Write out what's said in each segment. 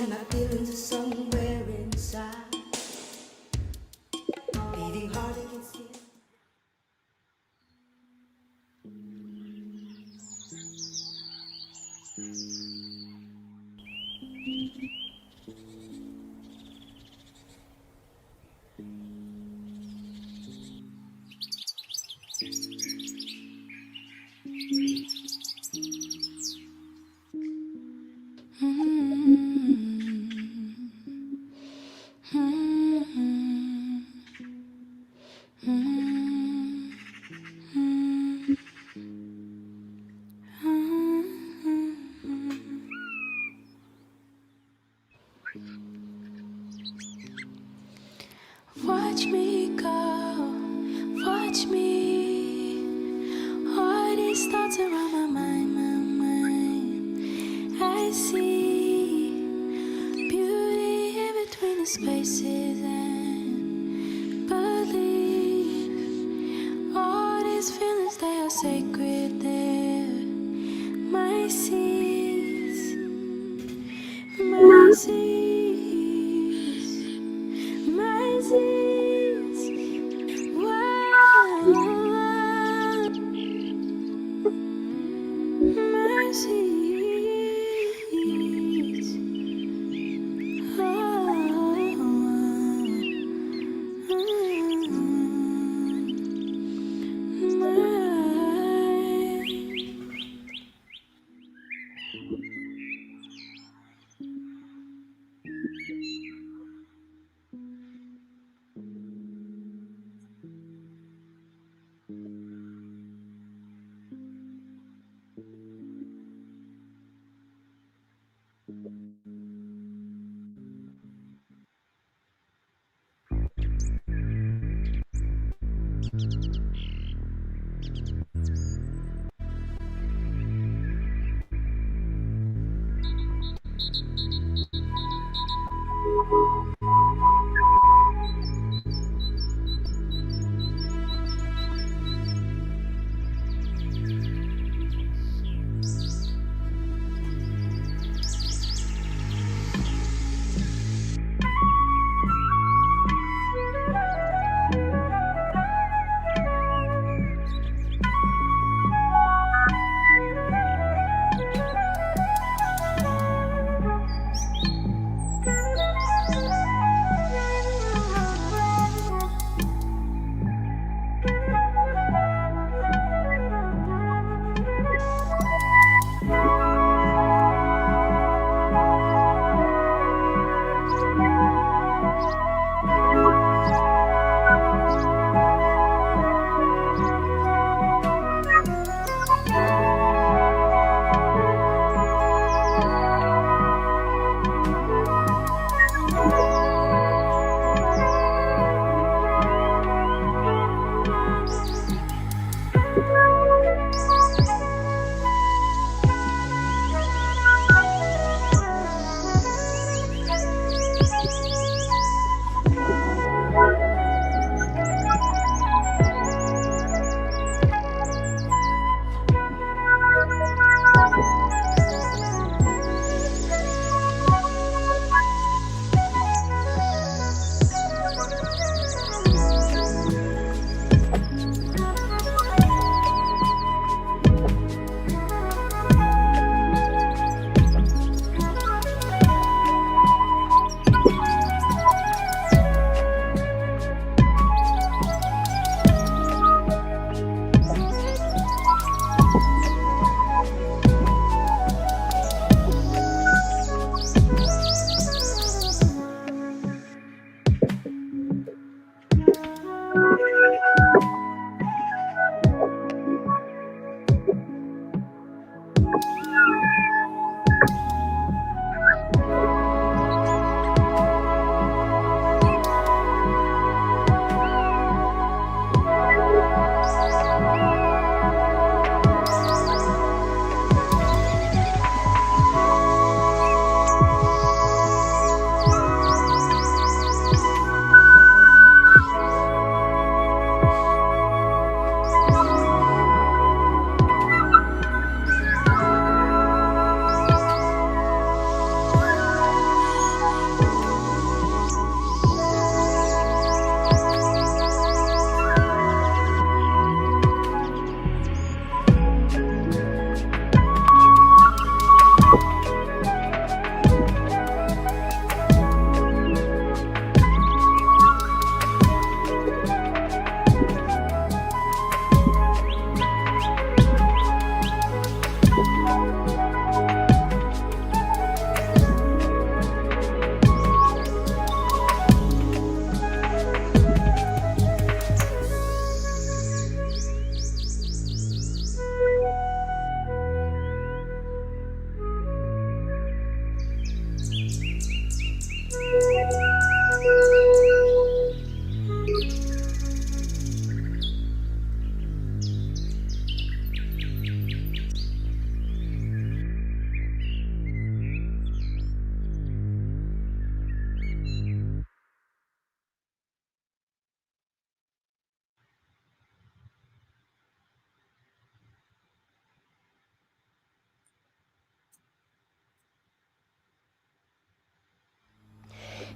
and my feelings are somewhere inside, beating hard against you. Watch me go, watch me. All these thoughts around my mind. I see beauty in between the spaces and believe all these feelings, they are sacred. They're my seeds, my seeds, my seeds. Wow. My seeds.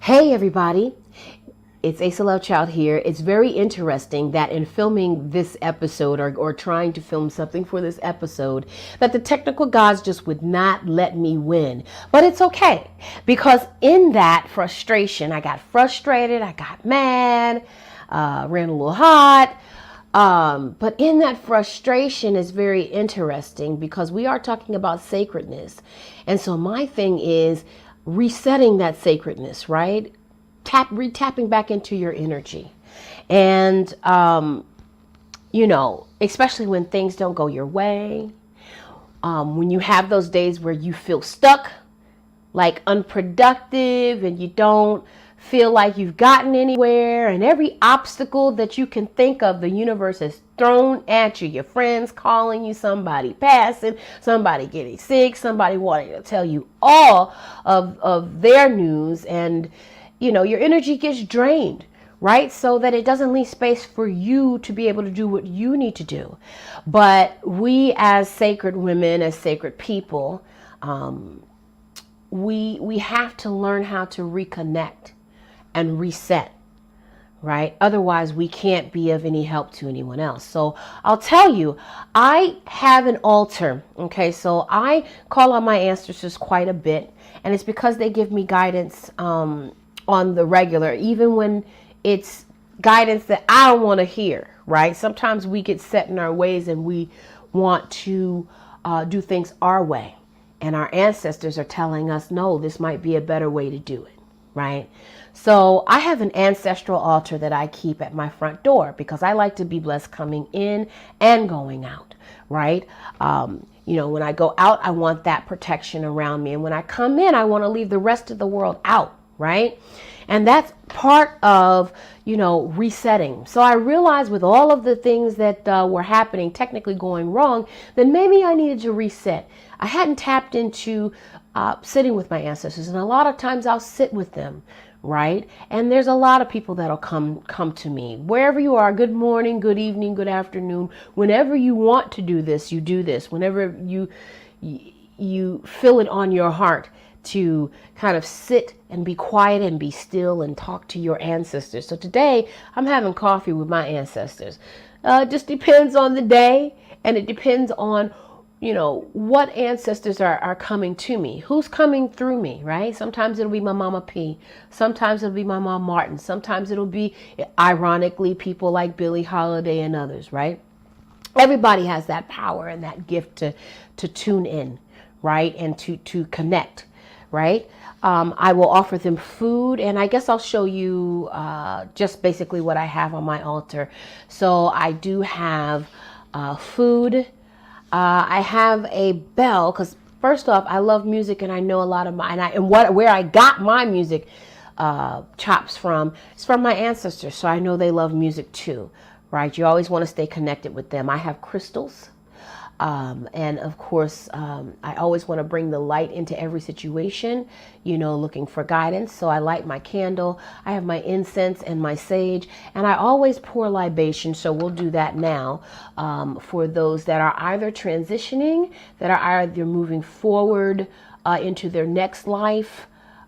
Hey everybody, it's Asa Love Child here. It's very interesting that in filming this episode or trying to film something for this episode, that the technical gods just would not let me win. But it's okay, because in that frustration, I got frustrated, I got mad, ran a little hot. But in that frustration is very interesting because we are talking about sacredness. And so my thing is resetting that sacredness, right? Tapping back into your energy. And, especially when things don't go your way, when you have those days where you feel stuck, like unproductive, and you don't feel like you've gotten anywhere, and every obstacle that you can think of, the universe has thrown at you. Your friends calling you, somebody passing, somebody getting sick, somebody wanting to tell you all of their news, and your energy gets drained, right? So that it doesn't leave space for you to be able to do what you need to do. But we as sacred women, as sacred people, we have to learn how to reconnect and reset, right? Otherwise, we can't be of any help to anyone else. So I'll tell you, I have an altar, okay? So I call on my ancestors quite a bit, and it's because they give me guidance on the regular, even when it's guidance that I don't want to hear, right? Sometimes we get set in our ways and we want to do things our way. And our ancestors are telling us, no, this might be a better way to do it, right? So I have an ancestral altar that I keep at my front door because I like to be blessed coming in and going out, right? When I go out, I want that protection around me. And when I come in, I want to leave the rest of the world out, right? And that's part of, resetting. So I realized with all of the things that were happening, technically going wrong, that maybe I needed to reset. I hadn't tapped into sitting with my ancestors. And a lot of times I'll sit with them, right? And there's a lot of people that'll come to me. Wherever you are, good morning, good evening, good afternoon. Whenever you want to do this, you do this. Whenever you feel it on your heart to kind of sit and be quiet and be still and talk to your ancestors. So today I'm having coffee with my ancestors. It just depends on the day, and it depends on what ancestors are coming to me, who's coming through me, right? Sometimes it'll be my Mama P, sometimes it'll be my Mom Martin, sometimes it'll be, ironically, people like Billie Holiday and others, right? Everybody has that power and that gift to tune in, right? And to connect, right? I will offer them food, and I guess I'll show you just basically what I have on my altar. So I do have food. I have a bell because first off, I love music, and I know a lot of where I got my music chops from is from my ancestors. So I know they love music too, right? You always want to stay connected with them. I have crystals. And of course, I always want to bring the light into every situation, looking for guidance. So I light my candle. I have my incense and my sage, and I always pour libation. So we'll do that now for those that are either transitioning, that are either moving forward into their next life.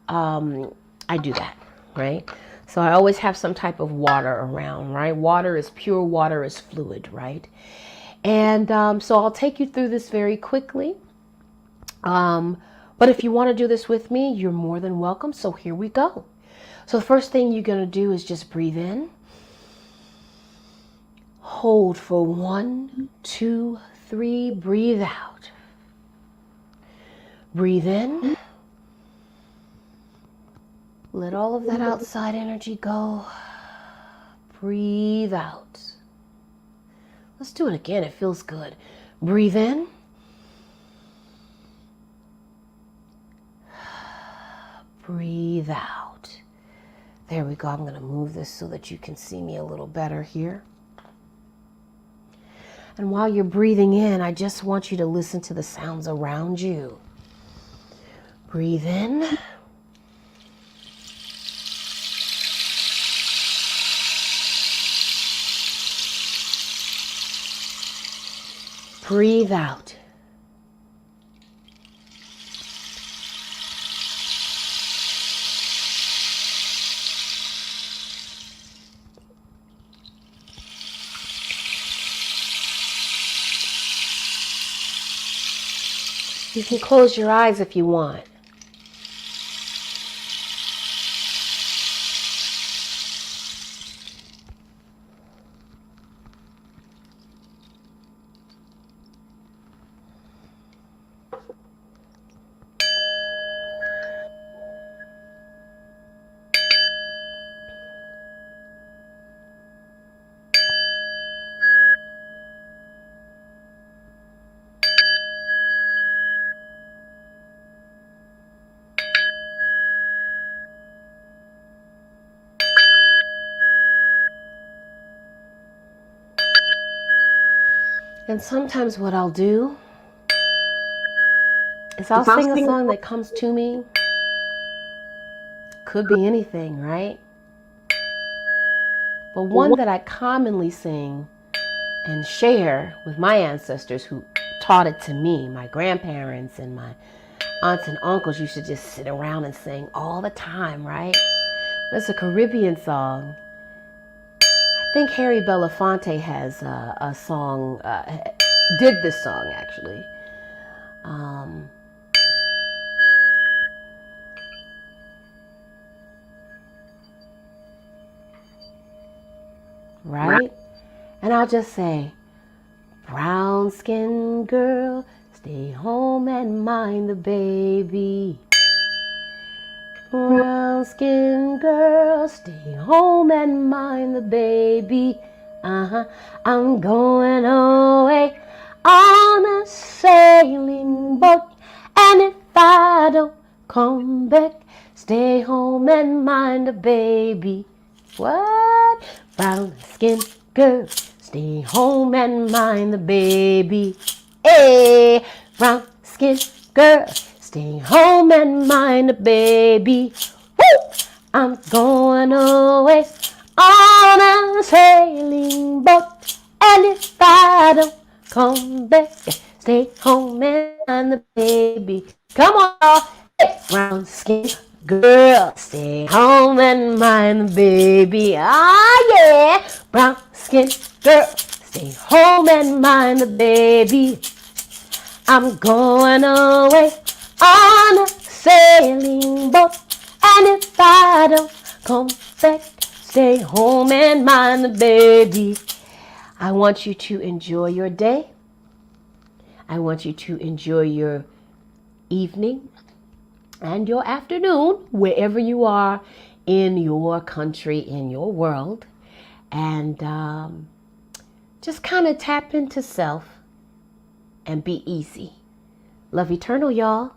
I do that, right? So I always have some type of water around, right? Water is pure, water is fluid, right? And so I'll take you through this very quickly. But if you want to do this with me, you're more than welcome. So here we go. So the first thing you're going to do is just breathe in. Hold for 1, 2, 3. Breathe out. Breathe in. Let all of that outside energy go. Breathe out. Let's do it again. It feels good. Breathe in. Breathe out. There we go. I'm going to move this so that you can see me a little better here. And while you're breathing in, I just want you to listen to the sounds around you. Breathe in. Breathe out. You can close your eyes if you want. And sometimes what I'll do is I'll sing a song that comes to me. Could be anything, right? But one that I commonly sing and share with my ancestors who taught it to me, my grandparents and my aunts and uncles used to just sit around and sing all the time, right? It's a Caribbean song. I think Harry Belafonte has a song, did this song actually. Right? And I'll just say, brown skinned girl, stay home and mind the baby. Brown skinned girl, stay home and mind the baby. I'm going away on a sailing boat, and if I don't come back, stay home and mind the baby. What? Brown skinned girl, stay home and mind the baby. Hey, brown skinned girl, stay home and mind the baby. Woo! I'm going away on a sailing boat, and if I don't come back, stay home and mind the baby. Come on, y'all. Hey, brown skinned girl, stay home and mind the baby. Ah, yeah. Brown skinned girl, stay home and mind the baby. I'm going away on a sailing boat, and if I don't come back, stay home and mind the baby. I want you to enjoy your day. I want you to enjoy your evening and your afternoon, wherever you are in your country, in your world. And just kind of tap into self and be easy. Love eternal, y'all.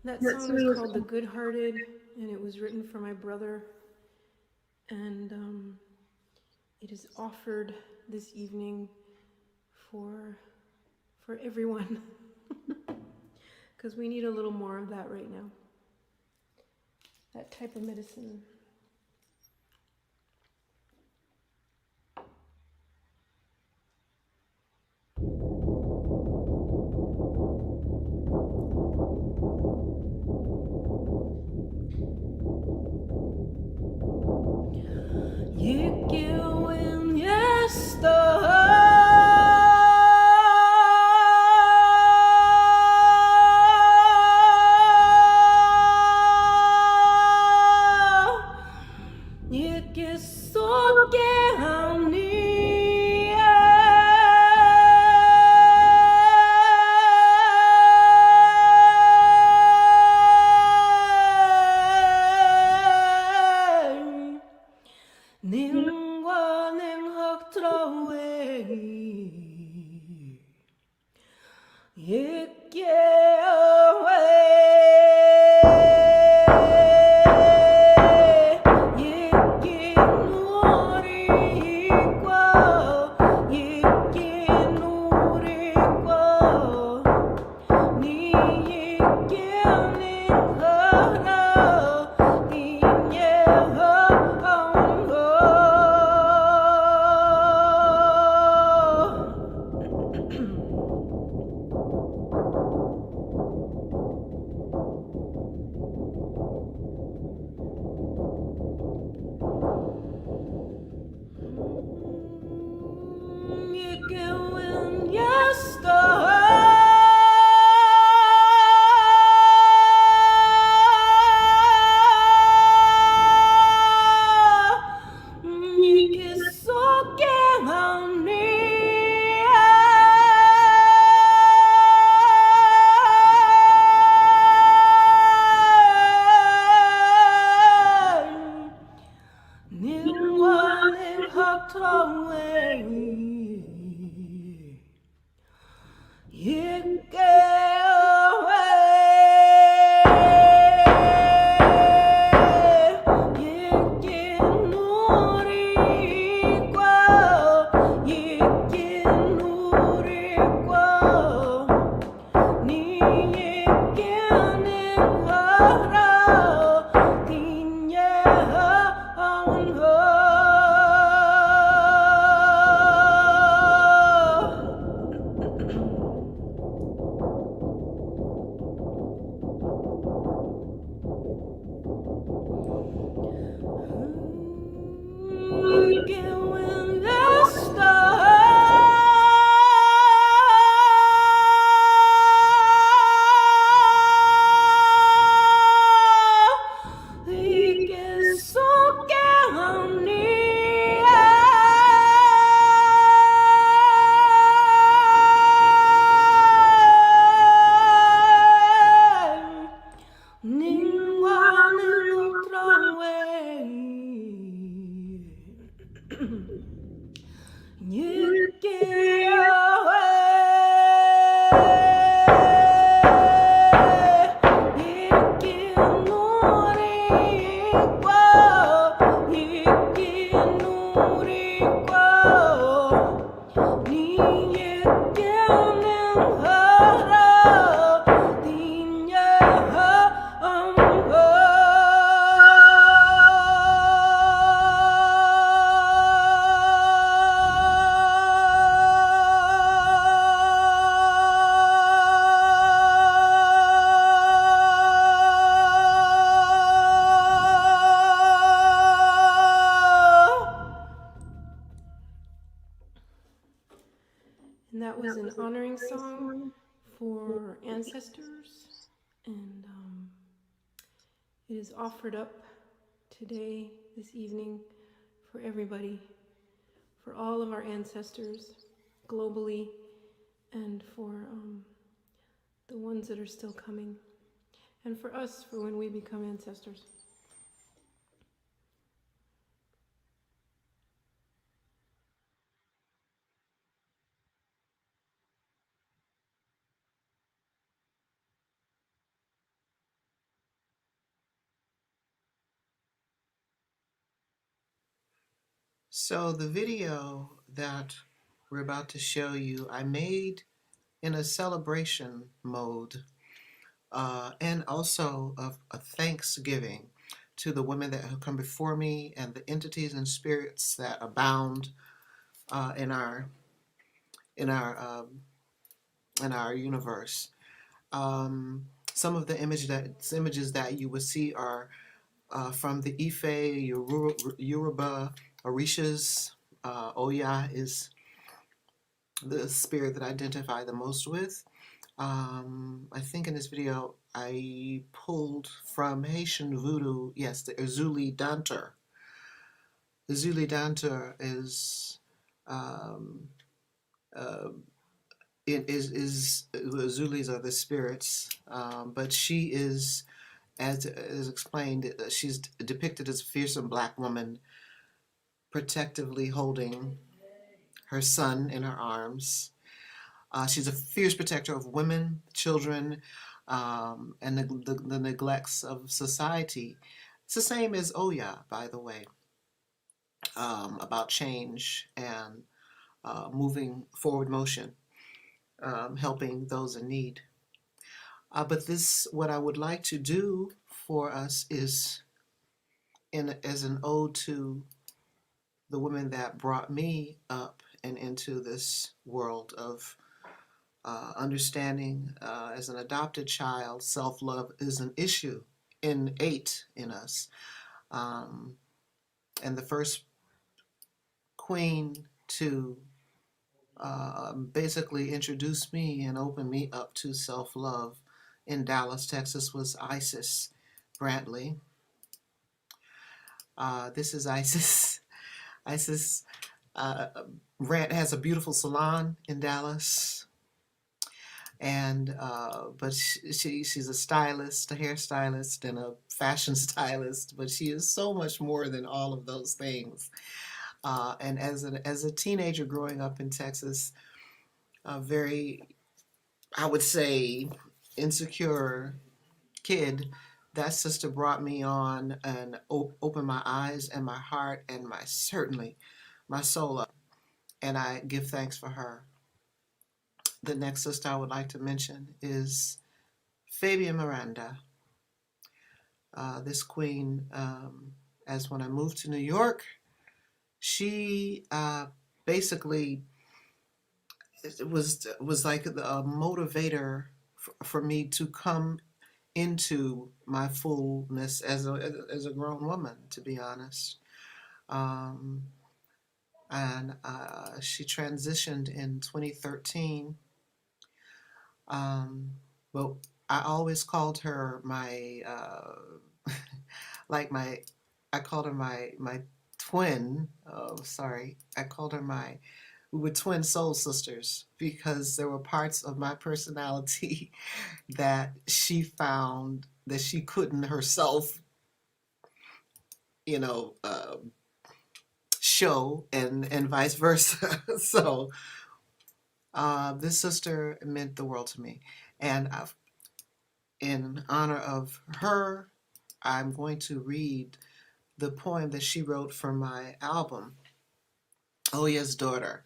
That song is called The Good Hearted, and it was written for my brother. And it is offered this evening for everyone. Because we need a little more of that right now. That type of medicine. You give when you 이렇게 쏟게 하니 님과 냉학 트라웨이 이게 That was an honoring song for ancestors, and it is offered up today, this evening, for everybody, for all of our ancestors globally, and for the ones that are still coming, and for us, for when we become ancestors. So the video that we're about to show you, I made in a celebration mode and also of a thanksgiving to the women that have come before me and the entities and spirits that abound in in our um, our universe. Some of the images that you will see are from the Ife, Yoruba, Orishas. Oya is the spirit that I identify the most with. I think in this video I pulled from Haitian voodoo, yes, the Azuli Dantor. Azuli Dantor is um, uh, Azulis are the spirits, but she is, as is explained, she's depicted as a fearsome black woman protectively holding her son in her arms. She's a fierce protector of women, children, and the neglects of society. It's the same as Oya, by the way, about change and moving forward motion, helping those in need. But this, what I would like to do for us is, as an ode to the women that brought me up and into this world of understanding as an adopted child, self love is an issue innate in us. Um, and the first queen to basically introduce me and open me up to self love in Dallas, Texas was Isis Brantley. This is Isis. Isis Brant has a beautiful salon in Dallas. And but she's a stylist, a hairstylist, and a fashion stylist. But she is so much more than all of those things. And as a teenager growing up in Texas, a very, I would say, insecure kid, that sister brought me on and opened my eyes and my heart and my certainly my soul up. And I give thanks for her. The next sister I would like to mention is Fabian Miranda. This queen, as when I moved to New York, she basically it was like a motivator for me to come into my fullness as a grown woman, to be honest. Um, and she transitioned in 2013. But I always called her my like my I called her my twin. Oh, sorry. I called her my we were twin soul sisters because there were parts of my personality that she found that she couldn't herself, you know, show, and vice versa. So this sister meant the world to me, and in honor of her, I'm going to read the poem that she wrote for my album, Oya's Daughter.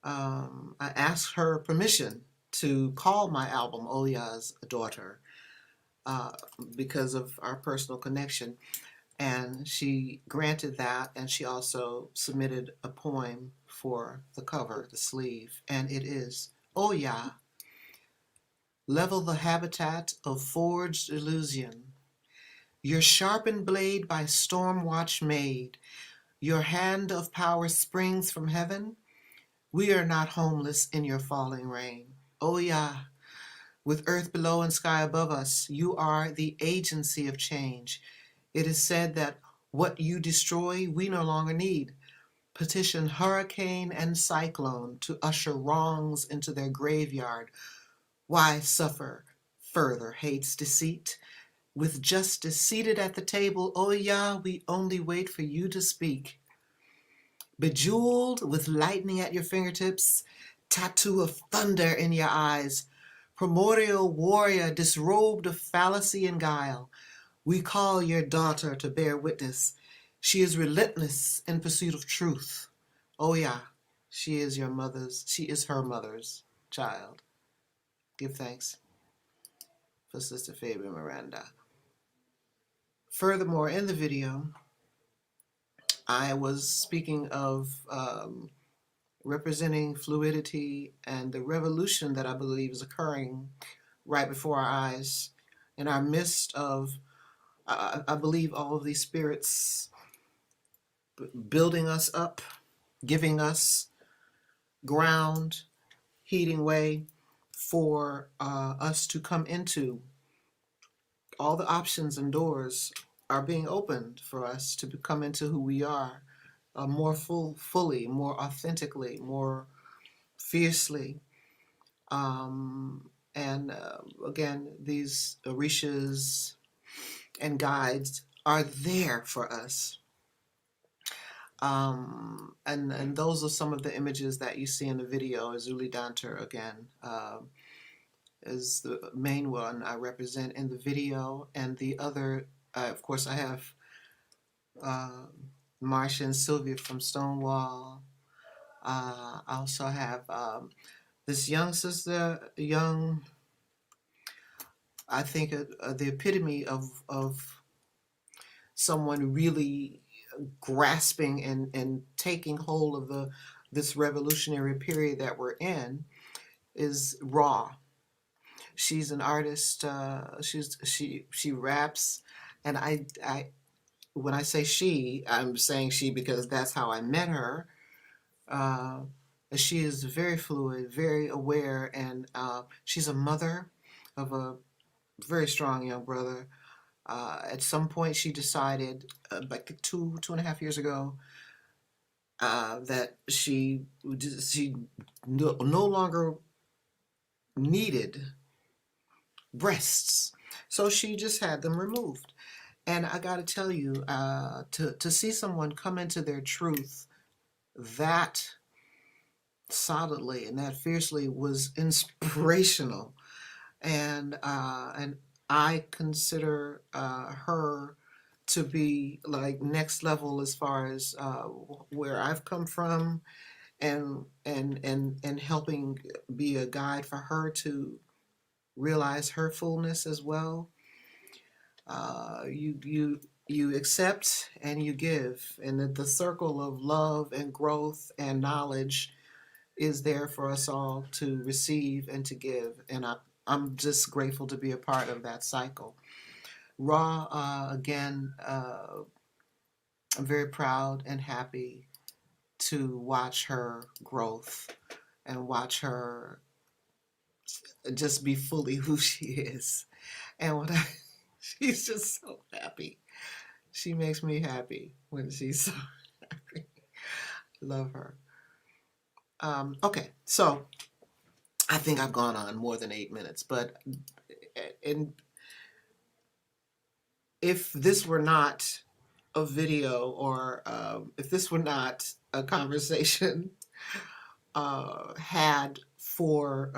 I asked her permission to call my album Oya's Daughter uh, because of our personal connection. And she granted that, and she also submitted a poem for the cover, the sleeve, and it is Oya, level the habitat of forged illusion. Your sharpened blade by storm watch made, your hand of power springs from heaven. We are not homeless in your falling rain. Oh, yeah, with earth below and sky above us, you are the agency of change. It is said that what you destroy, we no longer need. Petition hurricane and cyclone to usher wrongs into their graveyard. Why suffer further hate's deceit? With justice seated at the table, oh yeah, we only wait for you to speak. Bejeweled with lightning at your fingertips, tattoo of thunder in your eyes, primordial warrior disrobed of fallacy and guile, we call your daughter to bear witness. She is relentless in pursuit of truth. Oh yeah, she is her mother's child. Give thanks for Sister Fabian Miranda. Furthermore, in the video, I was speaking of representing fluidity and the revolution that I believe is occurring right before our eyes in our midst of, I believe, all of these spirits building us up, giving us ground, heating way for us to come into. All the options and doors are being opened for us to come into who we are, more fully, more authentically, more fiercely. And again, these orishas and guides are there for us. And those are some of the images that you see in the video. Azuli Danter again is the main one I represent in the video, and the other, of course, I have Marsha and Sylvia from Stonewall. I also have this young sister, I think the epitome of someone really grasping and taking hold of this revolutionary period that we're in is Raw. She's an artist. She raps, and I when I say she, I'm saying she because that's how I met her. Uh, she is very fluid, very aware, and she's a mother of a very strong young brother. At some point, she decided, like 2.5 years ago, that she no longer needed breasts, so she just had them removed. And I got to tell you, to see someone come into their truth that solidly and that fiercely was inspirational. And I consider her to be like next level as far as where I've come from, and helping be a guide for her to realize her fullness as well. You accept and you give, and the circle of love and growth and knowledge is there for us all to receive and to give. And I'm just grateful to be a part of that cycle. Raw, again, I'm very proud and happy to watch her growth and watch her just be fully who she is. And she's just so happy. She makes me happy when she's so happy. Love her. Okay, so I think I've gone on more than 8 minutes, but if this were not a video, or if this were not a conversation had for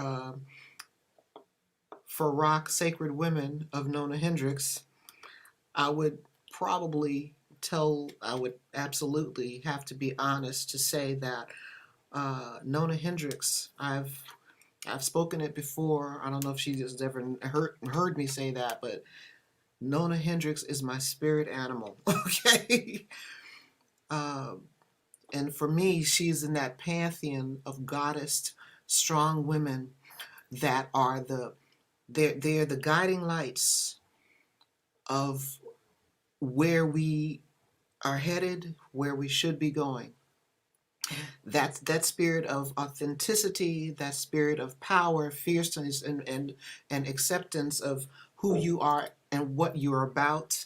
Rock Sacred Women of Nona Hendrix, I would absolutely have to be honest to say that Nona Hendrix, I've spoken it before. I don't know if she just ever heard me say that, but Nona Hendrix is my spirit animal. Okay. And for me, she's in that pantheon of goddess, strong women that are they're the guiding lights of where we are headed, where we should be going. That spirit of authenticity, that spirit of power, fierceness, and acceptance of who you are and what you're about.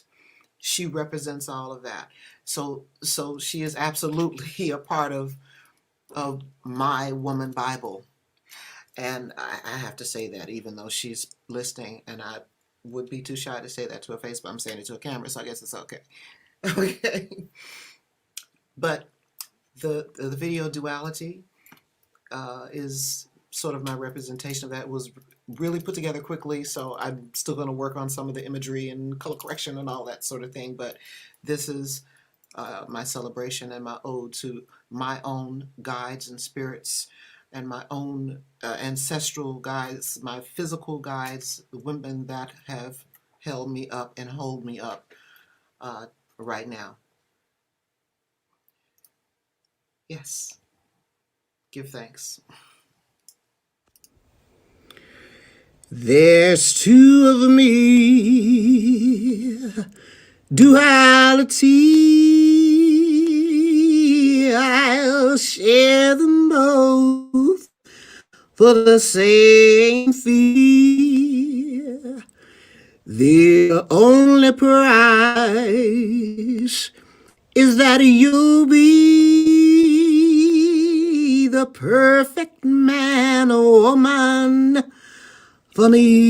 She represents all of that. So she is absolutely a part of my woman Bible. And I have to say that, even though she's listening, and I would be too shy to say that to her face, but I'm saying it to a camera, so I guess it's okay. Okay. But the video duality is sort of my representation of that. It was really put together quickly, so I'm still going to work on some of the imagery and color correction and all that sort of thing. But this is my celebration and my ode to my own guides and spirits and my own ancestral guides, my physical guides, the women that have held me up and hold me up right now. Yes, give thanks. There's two of me, duality. I'll share them both for the same fee. The only price is that you'll be the perfect man or woman for me.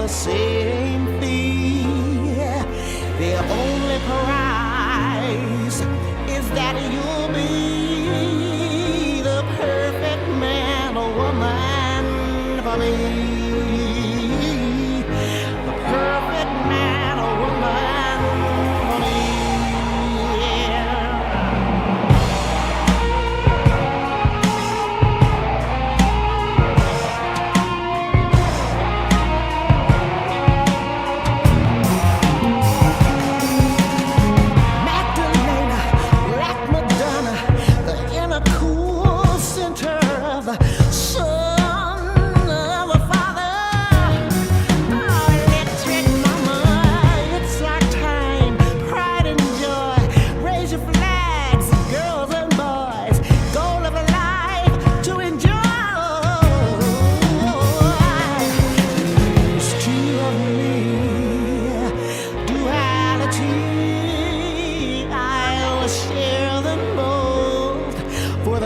Same thing. The only price is that you'll be the perfect man or woman for me. The perfect man or woman for me.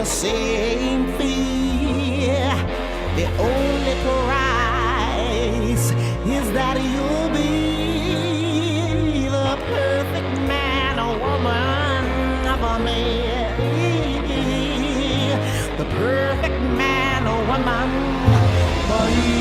Same fee. The only price is that you'll be the perfect man or woman for me. The perfect man or woman for you.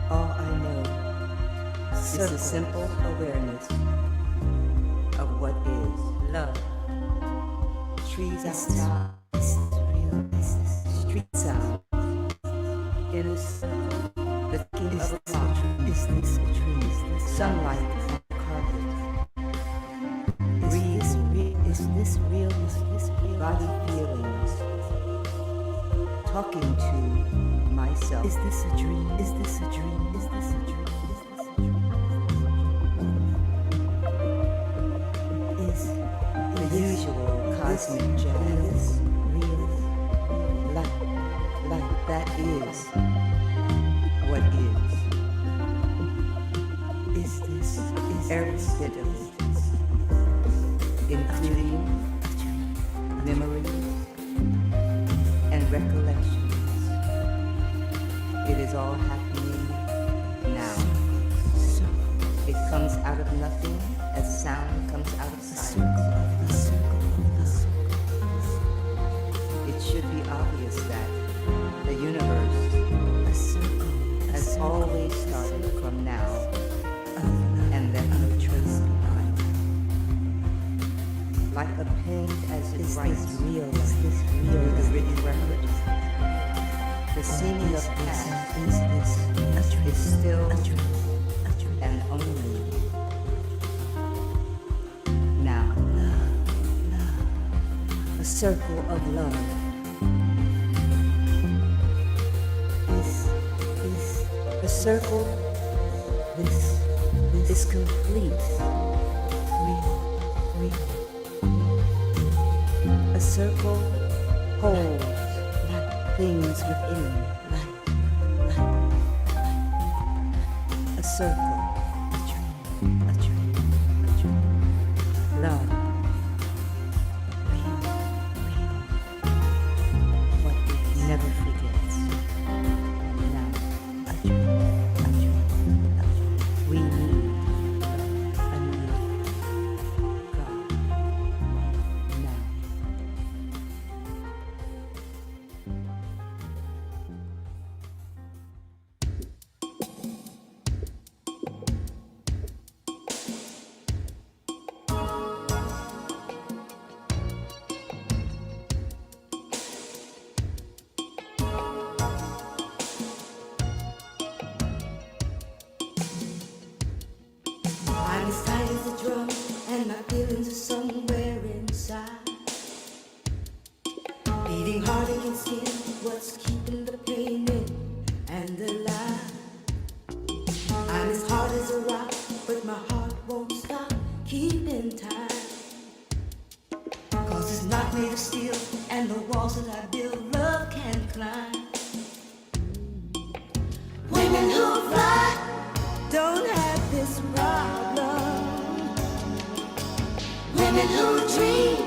All I know is a simple awareness of what is love, trees outside, street sound, innocent, the king of a clock, is this a tree, sunlight on the carpet, is this real, body feelings, talking to myself, is this a dream, is this a dream, is this a dream, is the usual cosmic jazz, real, like that is what is this, every bit of it, including memories and recollections. It is all happening now. It comes out of nothing as sound comes out of silence. It should be obvious that the universe has always started from now and left no trace behind. Like a pen as it writes through the written record, the seeming of past is still and only now. A circle of love. A circle. This is complete. A circle holds things within. A circle. A dream. Love. What never forgets. Now. A dream. We need a new God. Now. I'm as tight as a drum, and my feelings are somewhere inside. Beating hard against skin, what's keeping the pain in and alive? I'm as hard as a rock, but my heart won't stop keeping time. Cause it's not made of steel, and the walls that I build, love can climb. Women who fly don't have this problem. Women who dream